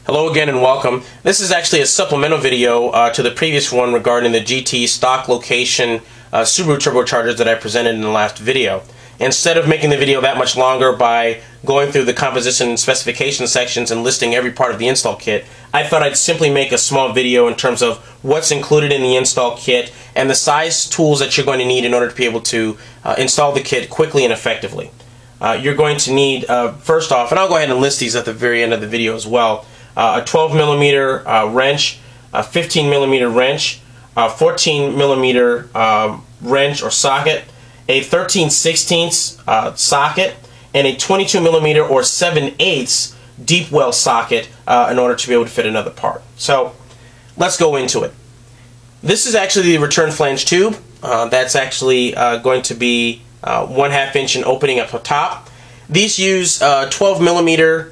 Hello again and welcome. This is actually a supplemental video to the previous one regarding the GT stock location Subaru turbochargers that I presented in the last video. Instead of making the video that much longer by going through the composition and specification sections and listing every part of the install kit, I thought I'd simply make a small video in terms of what's included in the install kit and the size tools that you're going to need in order to be able to install the kit quickly and effectively. You're going to need, first off, and I'll go ahead and list these at the very end of the video as well, a 12mm wrench, a 15mm wrench, a 14mm wrench or socket, a 13/16 socket, and a 22mm or 7/8 deep well socket in order to be able to fit another part. So let's go into it. This is actually the return flange tube. That's actually going to be 1/2 inch in opening up the top. These use 12mm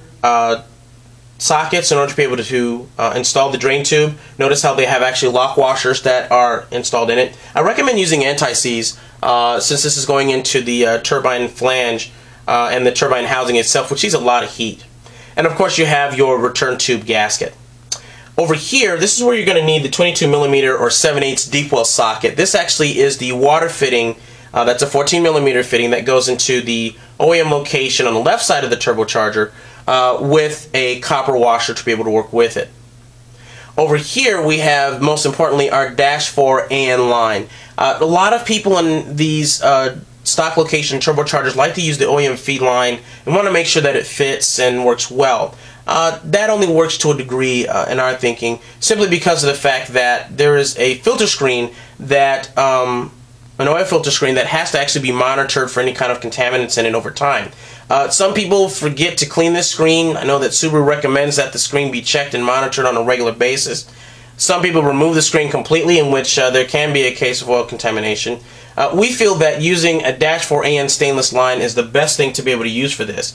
sockets in order to be able to install the drain tube. Notice how they have actually lock washers that are installed in it. I recommend using anti-seize since this is going into the turbine flange and the turbine housing itself, which needs a lot of heat. And of course you have your return tube gasket. Over here, this is where you're going to need the 22mm or 7/8 deep well socket. This actually is the water fitting. That's a 14mm fitting that goes into the OEM location on the left side of the turbocharger with a copper washer to be able to work with it. Over here we have, most importantly, our -4 AN line. A lot of people in these stock location turbochargers like to use the OEM feed line and want to make sure that it fits and works well. That only works to a degree in our thinking, simply because of the fact that there is a filter screen that an oil filter screen that has to actually be monitored for any kind of contaminants in it over time. Some people forget to clean this screen. I know that Subaru recommends that the screen be checked and monitored on a regular basis. Some people remove the screen completely, in which there can be a case of oil contamination. We feel that using a -4 AN stainless line is the best thing to be able to use for this.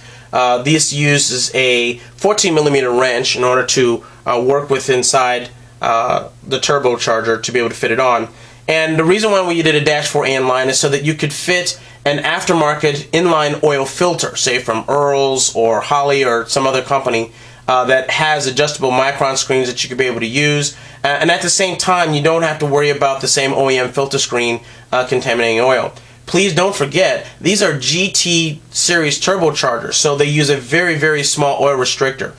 This uses a 14mm wrench in order to work with inside the turbocharger to be able to fit it on. And the reason why we did a -4 AN line is so that you could fit an aftermarket inline oil filter, say from Earl's or Holly or some other company that has adjustable micron screens that you could be able to use. And at the same time, you don't have to worry about the same OEM filter screen contaminating oil. Please don't forget, these are GT series turbochargers, so they use a very, very small oil restrictor.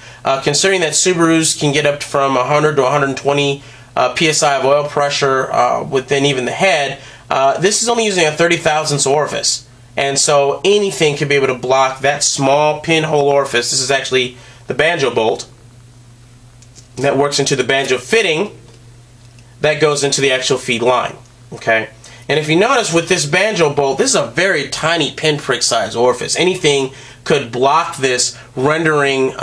Considering that Subarus can get up from 100 to 120 psi of oil pressure within even the head, this is only using a 30,000th orifice, and so anything can be able to block that small pinhole orifice. This is actually the Banjo bolt that works into the Banjo fitting that goes into the actual feed line. Okay, and if you notice with this Banjo bolt, this is a very tiny pinprick size orifice. Anything could block this, rendering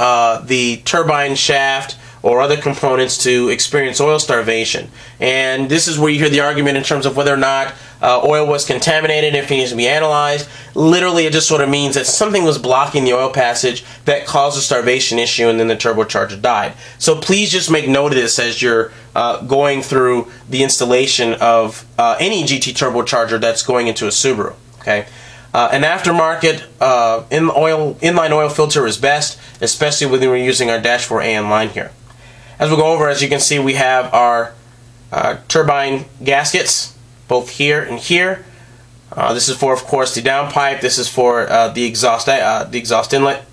the turbine shaft or other components to experience oil starvation. And this is where you hear the argument in terms of whether or not oil was contaminated, if it needs to be analyzed. Literally, it just sort of means that something was blocking the oil passage that caused a starvation issue, and then the turbocharger died. So please just make note of this as you're going through the installation of any GT turbocharger that's going into a Subaru. Okay. An aftermarket inline oil filter is best, especially when we're using our -4 AN line here. As we go over, as you can see, we have our turbine gaskets, both here and here. This is for, of course, the downpipe. This is for the exhaust inlet.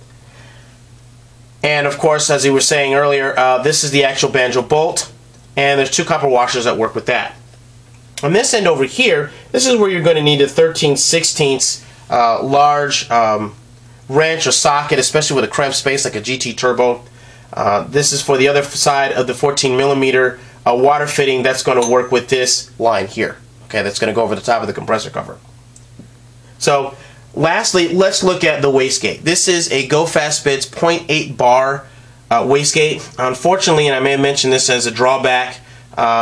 And of course, as we were saying earlier, this is the actual Banjo bolt, and there's 2 copper washers that work with that. On this end over here, this is where you're going to need a 13/16 large wrench or socket, especially with a cramp space like a GT Turbo. This is for the other side of the 14mm water fitting that's going to work with this line here. Okay, that's going to go over the top of the compressor cover. So, lastly, let's look at the wastegate. This is a Go Fast Bits 0.8 bar wastegate. Unfortunately, and I may have mentioned this as a drawback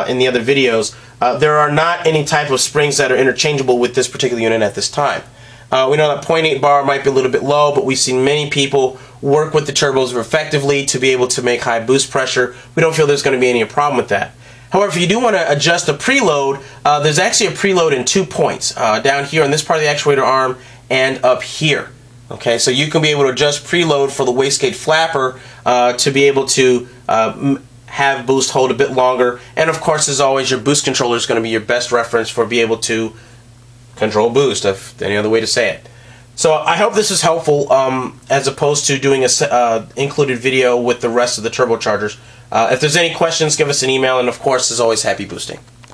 in the other videos, there are not any type of springs that are interchangeable with this particular unit at this time. We know that 0.8 bar might be a little bit low, but we've seen many people work with the turbos effectively to be able to make high boost pressure. We don't feel there's going to be any problem with that. However, if you do want to adjust the preload, there's actually a preload in 2 points, down here on this part of the actuator arm and up here. Okay, so you can be able to adjust preload for the wastegate flapper to be able to have boost hold a bit longer. And of course, as always, your boost controller is going to be your best reference for being able to control boost, if any other way to say it. So I hope this is helpful as opposed to doing a included video with the rest of the turbochargers. If there's any questions, give us an email, and of course, as always, happy boosting.